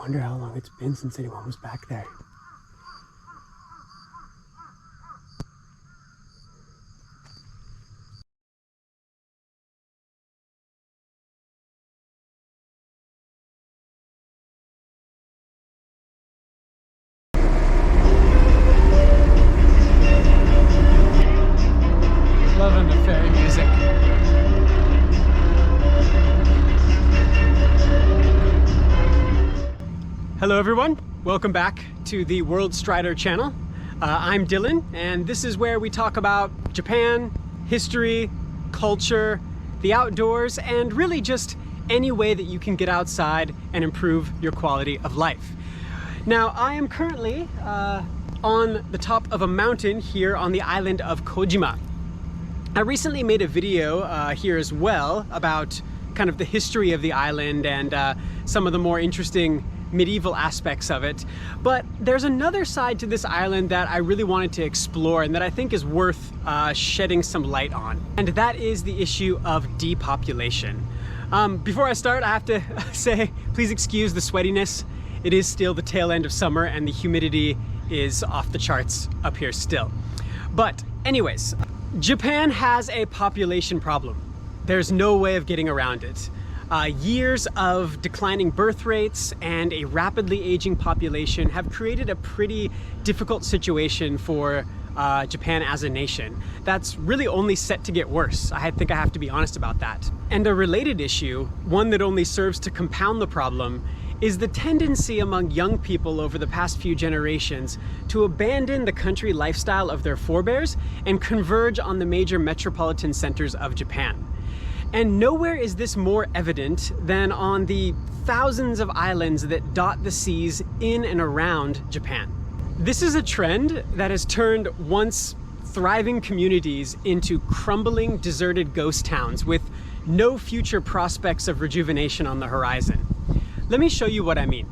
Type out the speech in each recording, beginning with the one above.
wonder how long it's been since anyone was back there. Loving the fairy music. Hello everyone, welcome back to the World Strider channel. I'm Dylan, and this is where we talk about Japan, history, culture, the outdoors, and really just any way that you can get outside and improve your quality of life. Now, I am currently on the top of a mountain here on the island of Kojima. I recently made a video here as well about kind of the history of the island and some of the more interesting medieval aspects of it. But there's another side to this island that I really wanted to explore and that I think is worth shedding some light on. And that is the issue of depopulation. Before I start, I have to say, please excuse the sweatiness. It is still the tail end of summer and the humidity is off the charts up here still. But anyways, Japan has a population problem. There's no way of getting around it. Years of declining birth rates and a rapidly aging population have created a pretty difficult situation for Japan as a nation. That's really only set to get worse. I think I have to be honest about that. And a related issue, one that only serves to compound the problem, is the tendency among young people over the past few generations to abandon the country lifestyle of their forebears and converge on the major metropolitan centers of Japan. And nowhere is this more evident than on the thousands of islands that dot the seas in and around Japan. This is a trend that has turned once thriving communities into crumbling, deserted ghost towns with no future prospects of rejuvenation on the horizon. Let me show you what I mean.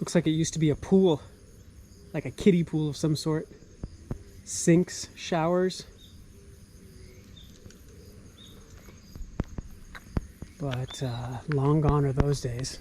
Looks like it used to be a pool, like a kiddie pool of some sort. Sinks, showers. But long gone are those days.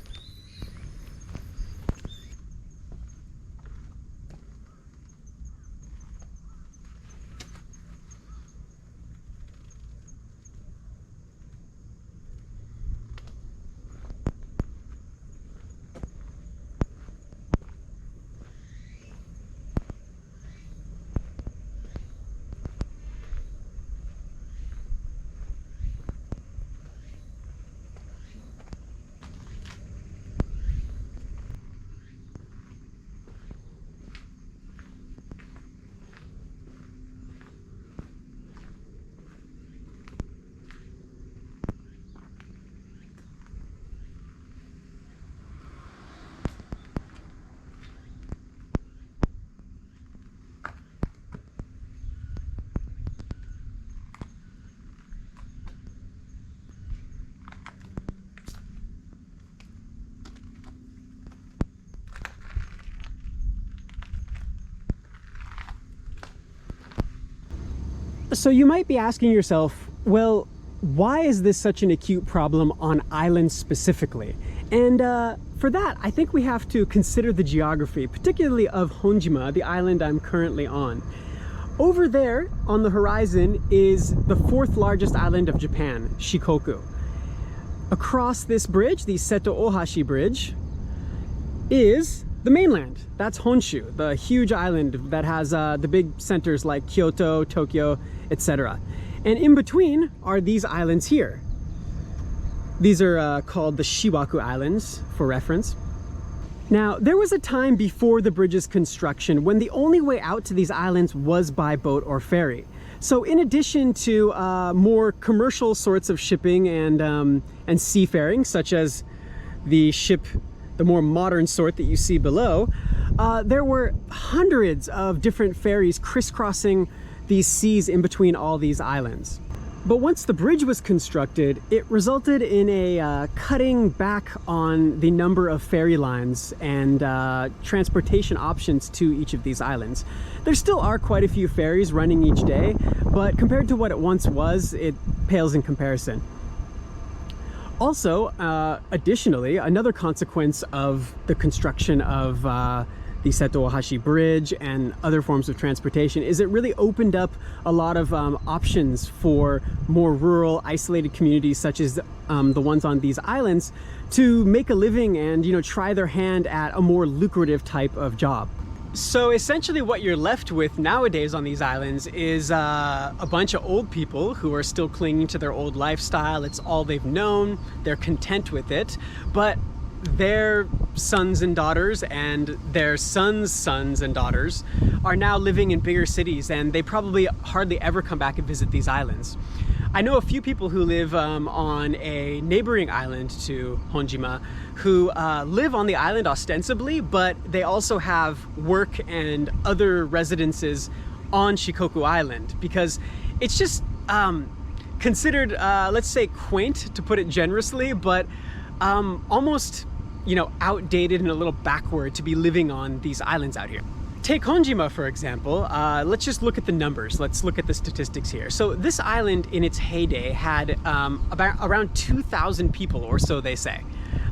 So you might be asking yourself, well, why is this such an acute problem on islands specifically? And for that, I think we have to consider the geography, particularly of Honjima, the island I'm currently on. Over there on the horizon is the fourth largest island of Japan, Shikoku. Across this bridge, the Seto Ohashi Bridge, is the mainland. That's Honshu, the huge island that has the big centers like Kyoto, Tokyo, etc. And in between are these islands here. These are called the Shiwaku Islands, for reference. Now, there was a time before the bridge's construction when the only way out to these islands was by boat or ferry. So in addition to more commercial sorts of shipping and seafaring, such as the ship, the more modern sort that you see below, there were hundreds of different ferries crisscrossing these seas in between all these islands. But once the bridge was constructed, it resulted in a cutting back on the number of ferry lines and transportation options to each of these islands. There still are quite a few ferries running each day, but compared to what it once was, it pales in comparison. Also, additionally, another consequence of the construction of the Seto Ohashi Bridge and other forms of transportation is it really opened up a lot of options for more rural, isolated communities such as the ones on these islands to make a living and, you know, try their hand at a more lucrative type of job. So essentially what you're left with nowadays on these islands is a bunch of old people who are still clinging to their old lifestyle. It's all they've known, they're content with it, but their sons and daughters and their sons' sons and daughters are now living in bigger cities, and they probably hardly ever come back and visit these islands. I know a few people who live on a neighboring island to Honjima who live on the island ostensibly, but they also have work and other residences on Shikoku Island because it's just considered, let's say, quaint, to put it generously, but almost, you know, outdated and a little backward to be living on these islands out here. Take Honjima, for example. Let's just look at the numbers. Let's look at the statistics here. So this island in its heyday had around 2,000 people or so, they say.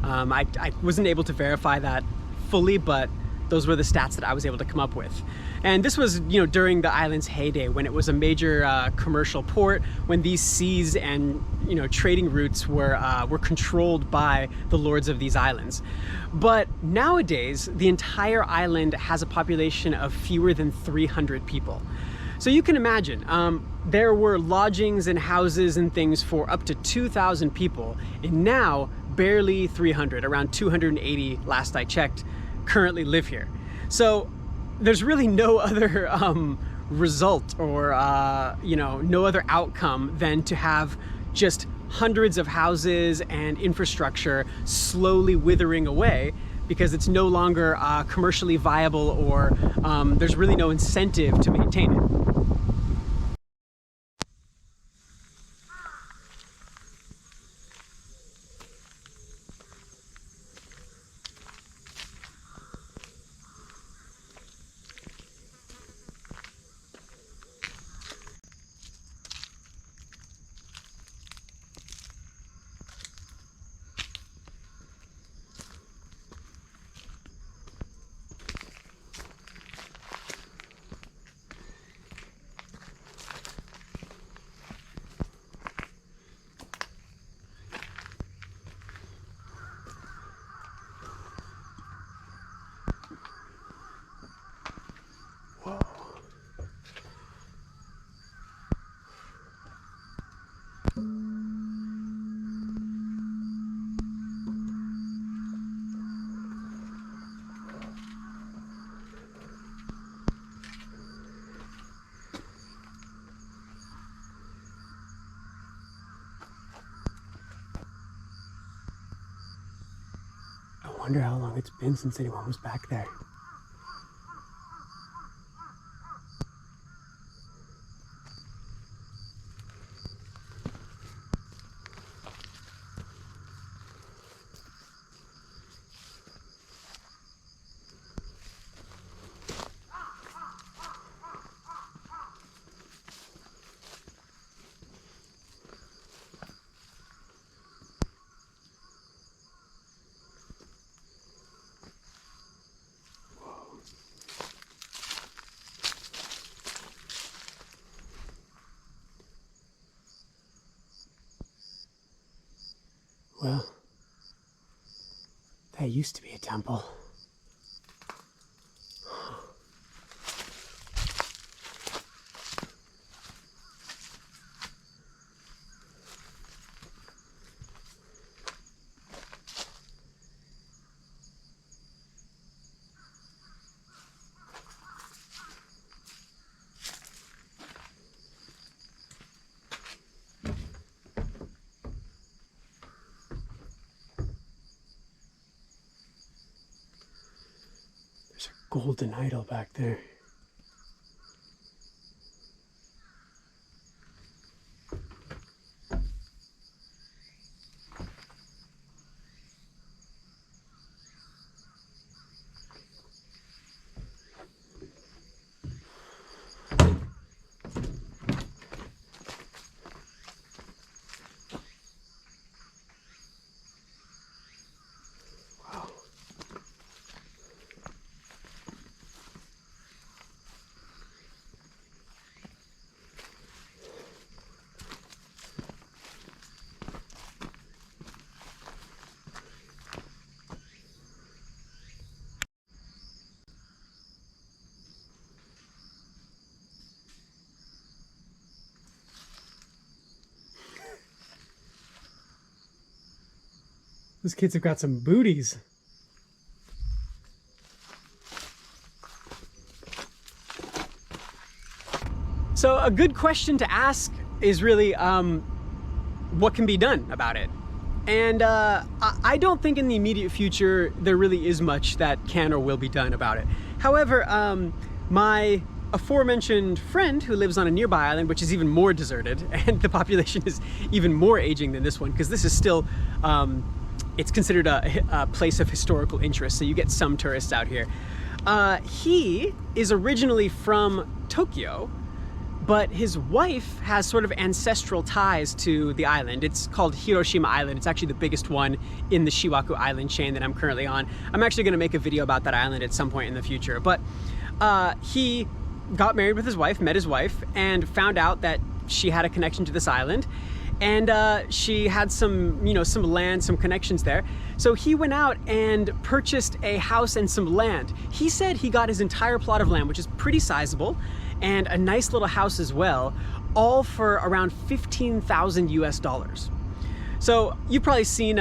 I wasn't able to verify that fully, but those were the stats that I was able to come up with. And this was, you know, during the island's heyday, when it was a major commercial port, when these seas and, you know, trading routes were controlled by the lords of these islands. But nowadays, the entire island has a population of fewer than 300 people. So you can imagine, there were lodgings and houses and things for up to 2,000 people, and now barely 300, around 280 last I checked, currently live here. So there's really no other result or you know, no other outcome than to have just hundreds of houses and infrastructure slowly withering away because it's no longer commercially viable, or there's really no incentive to maintain it. I wonder how long it's been since anyone was back there. Well, that used to be a temple. golden idol back there. Those kids have got some booties. So a good question to ask is really, what can be done about it? And I don't think in the immediate future there really is much that can or will be done about it. However, my aforementioned friend who lives on a nearby island, which is even more deserted, and the population is even more aging than this one, because this is still, it's considered a place of historical interest, so you get some tourists out here. He is originally from Tokyo, but his wife has sort of ancestral ties to the island. It's called Hiroshima Island. It's actually the biggest one in the Shiwaku Island chain that I'm currently on. I'm actually gonna make a video about that island at some point in the future. But he got married with his wife, met his wife, and found out that she had a connection to this island. And she had some, you know, some land, some connections there. So he went out and purchased a house and some land. He said he got his entire plot of land, which is pretty sizable, and a nice little house as well, all for around 15,000 US dollars. So you've probably seen,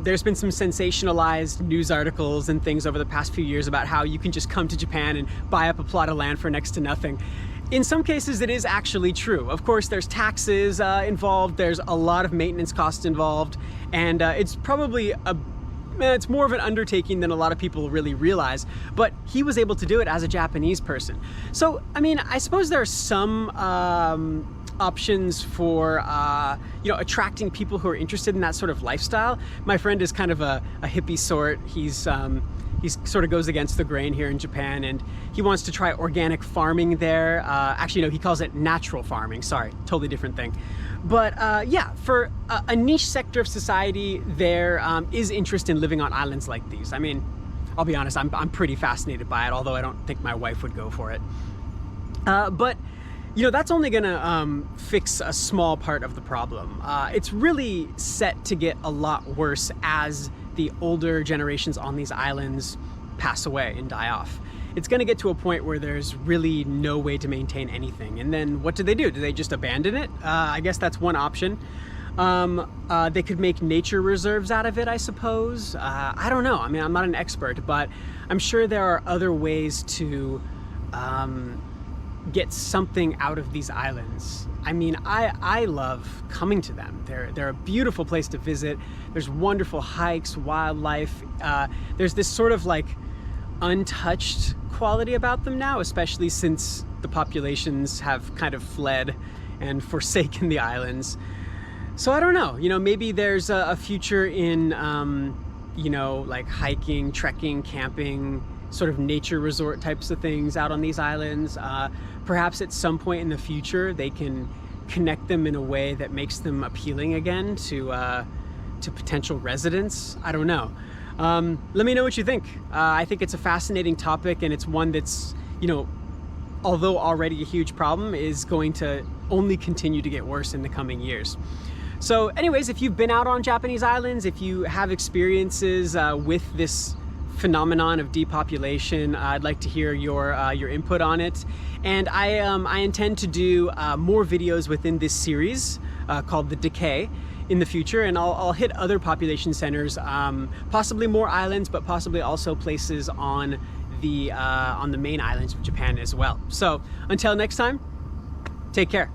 there's been some sensationalized news articles and things over the past few years about how you can just come to Japan and buy up a plot of land for next to nothing. In some cases, it is actually true. Of course, there's taxes involved, there's a lot of maintenance costs involved, and it's probably it's more of an undertaking than a lot of people really realize, but he was able to do it as a Japanese person. So, I mean, I suppose there are some options for, you know, attracting people who are interested in that sort of lifestyle. My friend is kind of a hippie sort. He sort of goes against the grain here in Japan, and he wants to try organic farming there. Actually, no, he calls it natural farming. Sorry, totally different thing. But yeah, for a niche sector of society, there is interest in living on islands like these. I mean, I'll be honest, I'm pretty fascinated by it, although I don't think my wife would go for it. But you know, that's only gonna fix a small part of the problem. It's really set to get a lot worse as the older generations on these islands pass away and die off. It's gonna get to a point where there's really no way to maintain anything. And then what do? Do they just abandon it? I guess that's one option. They could make nature reserves out of it, I suppose. I don't know. I mean, I'm not an expert, but I'm sure there are other ways to get something out of these islands. I mean, I love coming to them. They're a beautiful place to visit. There's wonderful hikes, wildlife. There's this sort of like untouched quality about them now, especially since the populations have kind of fled and forsaken the islands. So I don't know, you know, maybe there's a future in, you know, like hiking, trekking, camping, sort of nature resort types of things out on these islands. Perhaps at some point in the future, they can connect them in a way that makes them appealing again to potential residents. I don't know. Let me know what you think. I think it's a fascinating topic, and it's one that's, you know, although already a huge problem, is going to only continue to get worse in the coming years. So anyways, if you've been out on Japanese islands, if you have experiences with this phenomenon of depopulation, I'd like to hear your input on it. And I intend to do more videos within this series called The Decay in the future, and I'll hit other population centers, possibly more islands, but possibly also places on the main islands of Japan as well. So until next time, take care.